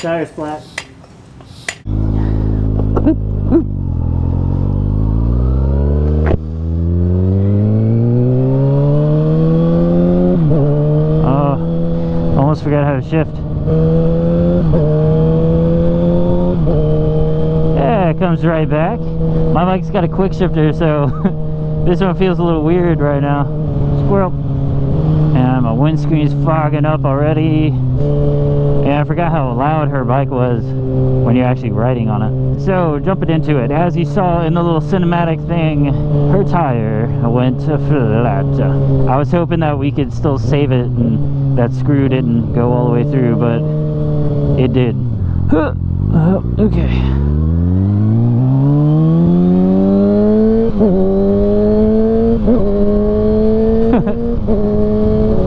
tire's flat. Oh, almost forgot how to shift. Yeah, it comes right back. My bike's got a quick shifter, so this one feels a little weird right now. Squirrel. And my windscreen's fogging up already. Yeah, I forgot how loud her bike was when you're actually riding on it. So, jumping into it, as you saw in the little cinematic thing, her tire went flat. I was hoping that we could still save it and that screw didn't go all the way through, but it did. Okay.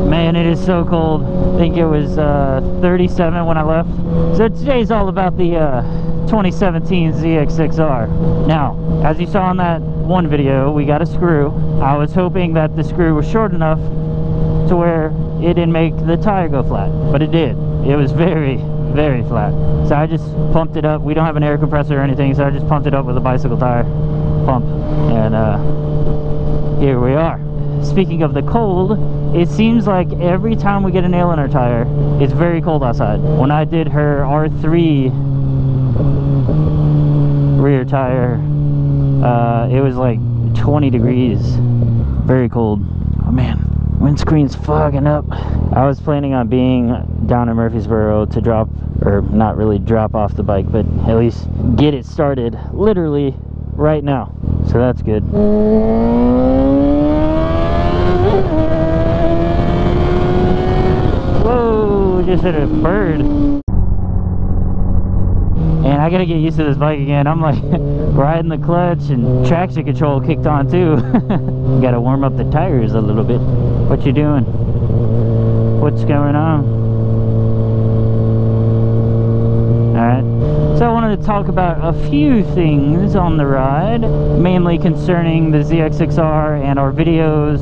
Man, it is so cold. I think it was 37 when I left. So today's all about the 2017 ZX6R. Now, as you saw in that one video, we got a screw. I was hoping that the screw was short enough to where it didn't make the tire go flat, but it did. It was very, very flat. So I just pumped it up. We don't have an air compressor or anything, so I just pumped it up with a bicycle tire pump, and here we are. Speaking of the cold, it seems like every time we get a nail in our tire, it's very cold outside. When I did her R3 rear tire, it was like 20 degrees. Very cold. Oh man, windscreen's fogging up. I was planning on being down in Murfreesboro to drop, or not really drop off the bike, but at least get it started literally right now. So that's good. Whoa, just hit a bird. And I gotta get used to this bike again. I'm like riding the clutch and traction control kicked on too. Gotta warm up the tires a little bit. What you doing? What's going on? Alright, so I wanted to talk about a few things on the ride, mainly concerning the ZX6R and our videos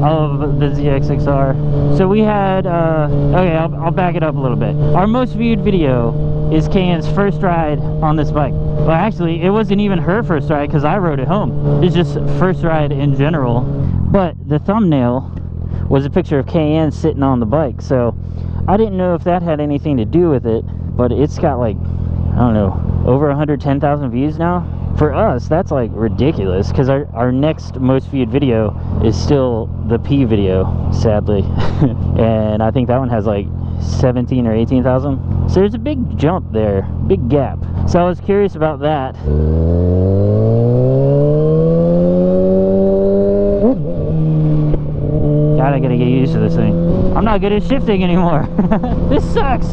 of the ZX6R. So we had, okay, I'll back it up a little bit. Our most viewed video is Kayan's first ride on this bike. Well, actually, it wasn't even her first ride because I rode it home. It's just first ride in general. But the thumbnail was a picture of Kayan sitting on the bike, so I didn't know if that had anything to do with it. But it's got like, I don't know, over 110,000 views now. For us, that's like ridiculous, because our next most viewed video is still the P video, sadly. And I think that one has like 17 or 18,000. So there's a big jump there, big gap. So I was curious about that. God, I gotta get used to this thing. I'm not good at shifting anymore. This sucks.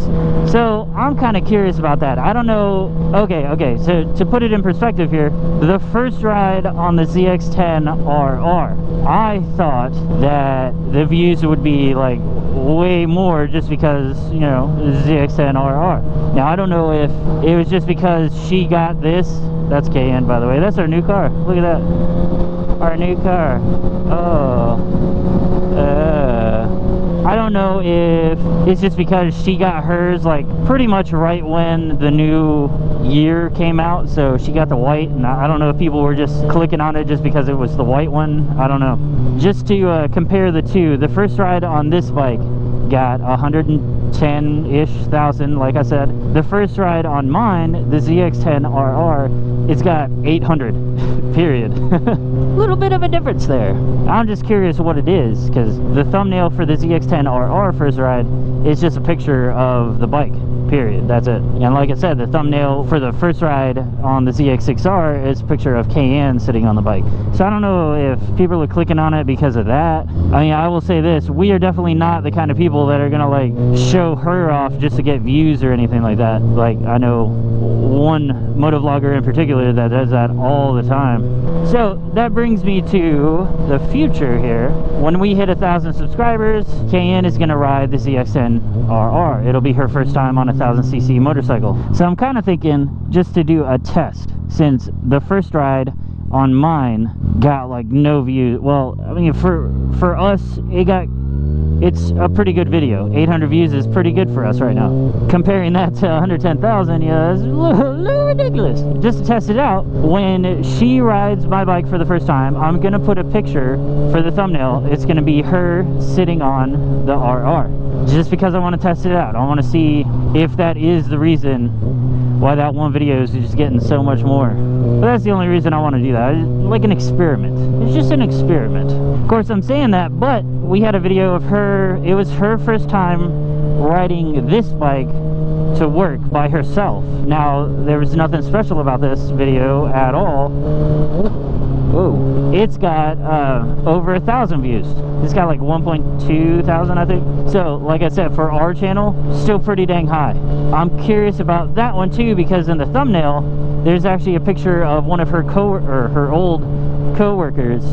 So I'm kind of curious about that. I don't know. Okay, so to put it in perspective here, the first ride on the ZX10RR, I thought that the views would be like way more just because, you know, ZX10RR. Now I don't know if it was just because she got this. That's KN, by the way. That's our new car. Look at that. Our new car. Oh. I don't know if it's just because she got hers like pretty much right when the new year came out, so she got the white, and I don't know if people were just clicking on it just because it was the white one. I don't know. Just to compare the two, the first ride on this bike got 110-ish thousand, like I said. The first ride on mine, the ZX10RR, it's got 800, period. Little bit of a difference there. I'm just curious what it is, because the thumbnail for the ZX10RR first ride is just a picture of the bike, period. That's it. And like I said, the thumbnail for the first ride on the ZX6R is a picture of KN sitting on the bike. So I don't know if people are clicking on it because of that. I mean, I will say this, we are definitely not the kind of people that are gonna like show her off just to get views or anything like that. Like, I know one motovlogger in particular that does that all the time. So that brings me to the future here. When we hit 1,000 subscribers, KN is gonna ride the ZX10RR. It'll be her first time on a 1000cc motorcycle. So I'm kind of thinking just to do a test, since the first ride on mine got like no views. Well, I mean, for us, it it's a pretty good video. 800 views is pretty good for us right now. Comparing that to 110,000, yeah, it's a little ridiculous. Just to test it out, when she rides my bike for the first time, I'm gonna put a picture for the thumbnail. It's gonna be her sitting on the RR, just because I want to test it out. I want to see if that is the reason why that one video is just getting so much more. But that's the only reason I want to do that. It's like an experiment. It's just an experiment. Of course, I'm saying that, but we had a video of her. It was her first time riding this bike to work by herself. Now, there was nothing special about this video at all. Whoa, it's got over 1,000 views. It's got like 1.2 thousand, I think. So, like I said, for our channel, still pretty dang high. I'm curious about that one too, because in the thumbnail, there's actually a picture of one of her her old co-workers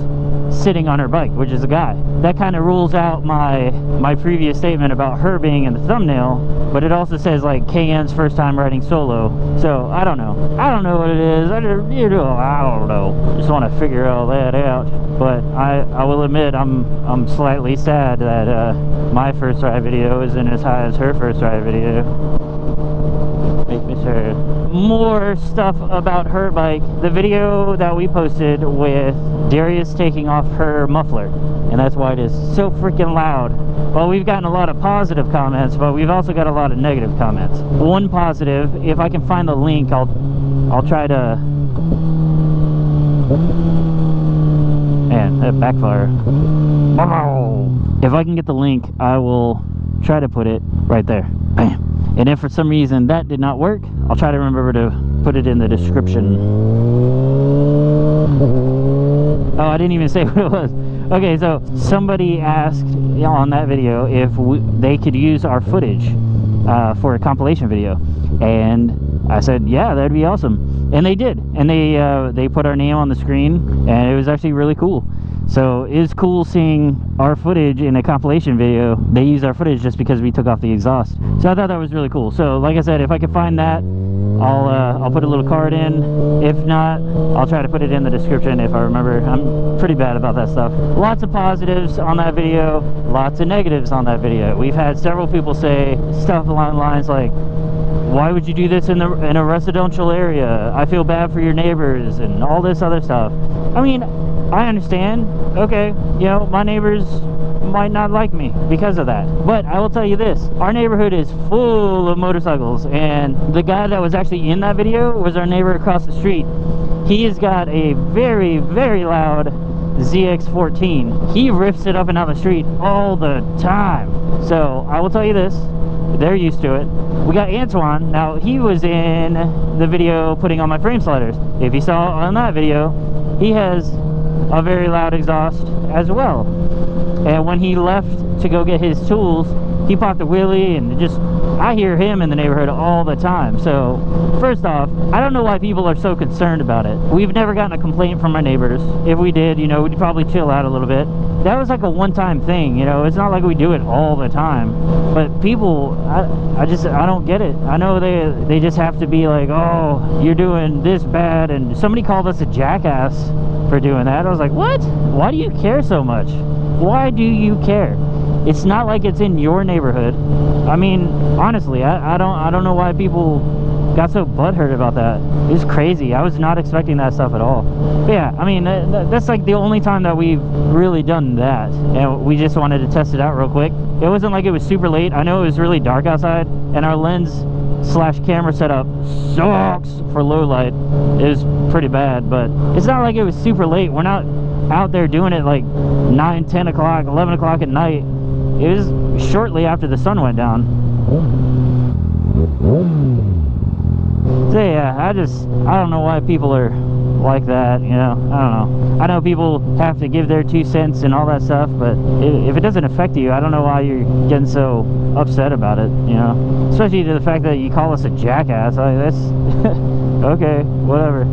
sitting on her bike, which is a guy. That kind of rules out my previous statement about her being in the thumbnail, but it also says like KN's first time riding solo. So I don't know what it is. I don't know. Just want to figure all that out. But I will admit I'm slightly sad that my first ride video isn't as high as her first ride video. Make me sure. More stuff about her bike. The video that we posted with Darius taking off her muffler, and that's why it is so freaking loud. Well, we've gotten a lot of positive comments, but we've also got a lot of negative comments. One positive, if I can find the link, I'll try to. Man, that backfire. If I can get the link, I will try to put it right there. Bam. And if for some reason that did not work, I'll try to remember to put it in the description. Oh, I didn't even say what it was. Okay, so somebody asked on that video if they could use our footage for a compilation video, and I said, yeah, that'd be awesome. And they did, and they put our name on the screen, and it was actually really cool. So it was cool seeing our footage in a compilation video. They used our footage just because we took off the exhaust. So I thought that was really cool. So like I said, if I can find that, I'll put a little card in. If not, I'll try to put it in the description if I remember. I'm pretty bad about that stuff. Lots of positives on that video, lots of negatives on that video. We've had several people say stuff along the lines like, why would you do this in a residential area? I feel bad for your neighbors and all this other stuff. I mean, I understand. Okay, you know, my neighbors might not like me because of that. But I will tell you this, our neighborhood is full of motorcycles, and the guy that was actually in that video was our neighbor across the street. He has got a very, very loud ZX14. He rips it up and down the street all the time. So I will tell you this, they're used to it. We got Antoine. Now, he was in the video putting on my frame sliders. If you saw on that video, he has a very loud exhaust as well. And when he left to go get his tools, he popped a wheelie, and just, I hear him in the neighborhood all the time. So first off, I don't know why people are so concerned about it. We've never gotten a complaint from our neighbors. If we did, you know, we'd probably chill out a little bit. That was like a one-time thing, you know. It's not like we do it all the time. But people, I don't get it. I know they just have to be like, oh, you're doing this bad. And somebody called us a jackass for doing that. I was like, what? Why do you care so much? Why do you care? It's not like it's in your neighborhood. I mean, honestly, I don't know why people got so butthurt about that. It was crazy. I was not expecting that stuff at all. But yeah, I mean, that's like the only time that we've really done that, and we just wanted to test it out real quick. It wasn't like it was super late. I know it was really dark outside, and our lens/camera setup sucks for low light. It was pretty bad, but it's not like it was super late. We're not out there doing it like 9, 10 o'clock, 11 o'clock at night. It was shortly after the sun went down. So yeah, I don't know why people are like that, you know. I don't know. I know people have to give their 2 cents and all that stuff, but if it doesn't affect you, I don't know why you're getting so upset about it, you know. Especially to the fact that you call us a jackass. That's okay, whatever.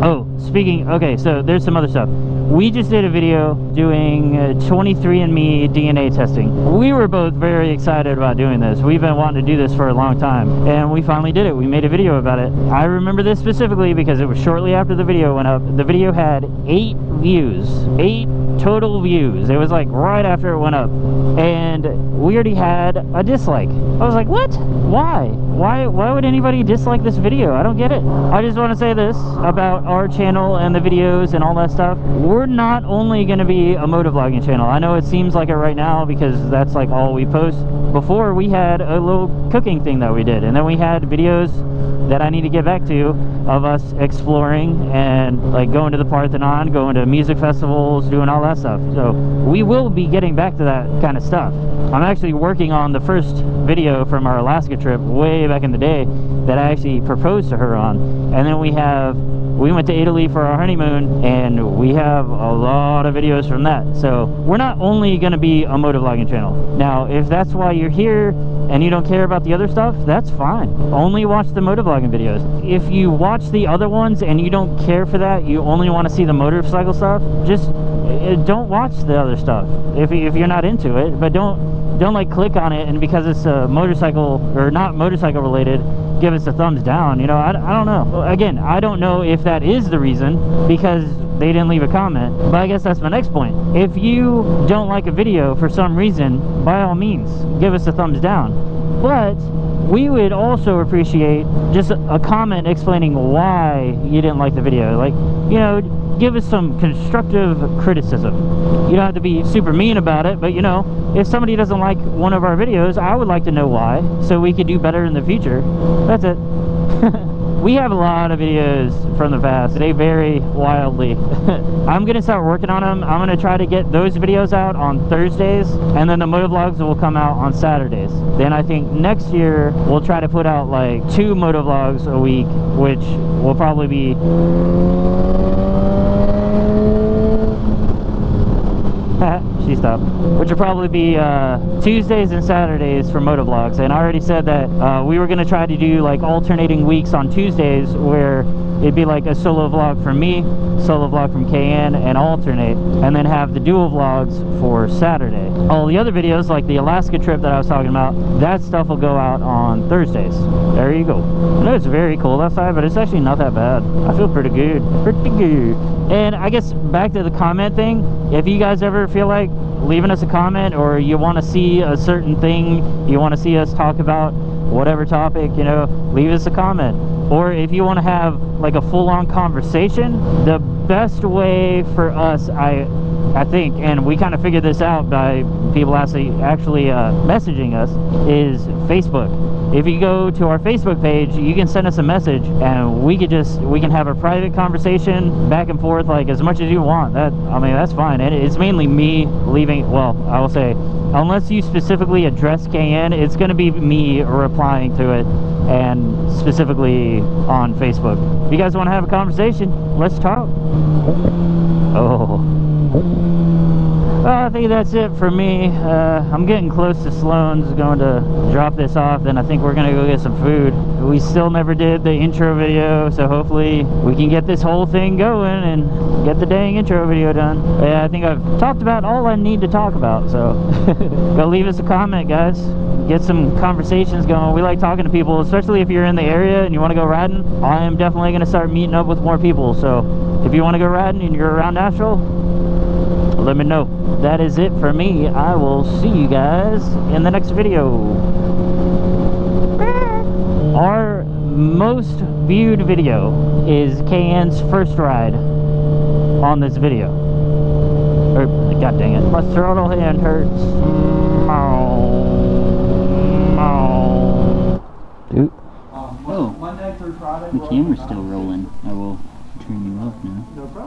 Oh, okay, so there's some other stuff. We just did a video doing 23andMe DNA testing. We were both very excited about doing this. We've been wanting to do this for a long time, and we finally did it. We made a video about it. I remember this specifically because it was shortly after the video went up. The video had 8 views. 8 total views. It was like right after it went up, and we already had a dislike. I was like, what? Why would anybody dislike this video? I don't get it. I just want to say this about our channel and the videos and all that stuff. We're not only going to be a motovlogging channel. I know it seems like it right now because that's like all we post. Before, we had a little cooking thing that we did, and then we had videos that I need to get back to of us exploring and like going to the Parthenon, going to music festivals, doing all that stuff. So we will be getting back to that kind of stuff. I'm actually working on the first video from our Alaska trip way back in the day that I actually proposed to her on. And then we went to Italy for our honeymoon, and we have a lot of videos from that. So we're not only going to be a motovlogging channel. Now, if that's why you're here and you don't care about the other stuff, that's fine. Only watch the motovlogging videos. If you watch the other ones and you don't care for that, you only want to see the motorcycle stuff, just don't watch the other stuff if you're not into it. But don't like click on it, and because it's a motorcycle or not motorcycle related, give us a thumbs down. You know, I don't know. Again, I don't know if that is the reason because they didn't leave a comment, but I guess that's my next point. If you don't like a video for some reason, by all means give us a thumbs down, but we would also appreciate just a comment explaining why you didn't like the video. Like, you know, give us some constructive criticism. You don't have to be super mean about it, but you know, if somebody doesn't like one of our videos, I would like to know why, so we could do better in the future. That's it. We have a lot of videos from the past. They vary wildly. I'm gonna start working on them. I'm gonna try to get those videos out on Thursdays, and then the motovlogs will come out on Saturdays. Then I think next year we'll try to put out like 2 motovlogs a week, which will probably be she stopped. Which will probably be Tuesdays and Saturdays for motovlogs. And I already said that we were going to try to do like alternating weeks on Tuesdays, where it'd be like a solo vlog from me, solo vlog from KN, and alternate, and then have the dual vlogs for Saturday. All the other videos, like the Alaska trip that I was talking about, that stuff will go out on Thursdays. There you go. I know it's very cold outside, but it's actually not that bad. I feel pretty good. Pretty good. And I guess back to the comment thing, if you guys ever feel like leaving us a comment, or you want to see a certain thing, you want to see us talk about whatever topic, you know, leave us a comment. Or if you want to have like a full-on conversation, the best way for us, I think, and we kind of figured this out by people actually messaging us, is Facebook. If you go to our Facebook page, you can send us a message, and we can have a private conversation back and forth, like as much as you want. I mean, that's fine. And it's mainly me leaving, well, I will say, unless you specifically address KN, it's going to be me replying to it, and specifically on Facebook. If you guys want to have a conversation, let's talk. Oh. Well, I think that's it for me. I'm getting close to Sloan's, going to drop this off, then I think we're gonna go get some food. We still never did the intro video, so hopefully we can get this whole thing going and get the dang intro video done. But yeah, I think I've talked about all I need to talk about, so go leave us a comment, guys. Get some conversations going. We like talking to people, especially if you're in the area and you want to go riding. I am definitely going to start meeting up with more people, so if you want to go riding and you're around Nashville, let me know. That is it for me. I will see you guys in the next video. Our most viewed video is KN's first ride on this video. God dang it, my throttle hand hurts. Dude. Oh, the camera's still rolling. I will turn you off now. No problem.